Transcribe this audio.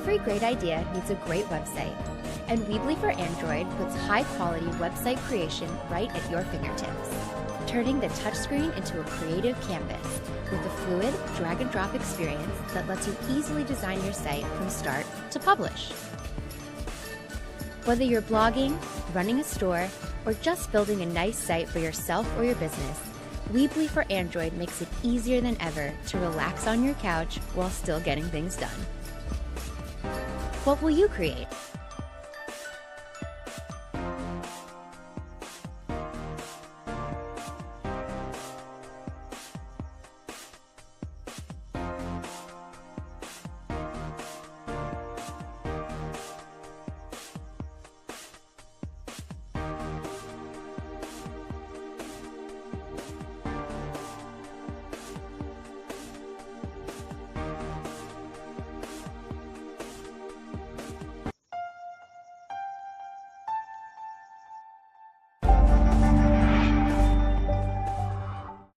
Every great idea needs a great website, and Weebly for Android puts high-quality website creation right at your fingertips, turning the touchscreen into a creative canvas with a fluid drag-and-drop experience that lets you easily design your site from start to publish. Whether you're blogging, running a store, or just building a nice site for yourself or your business, Weebly for Android makes it easier than ever to relax on your couch while still getting things done. What will you create?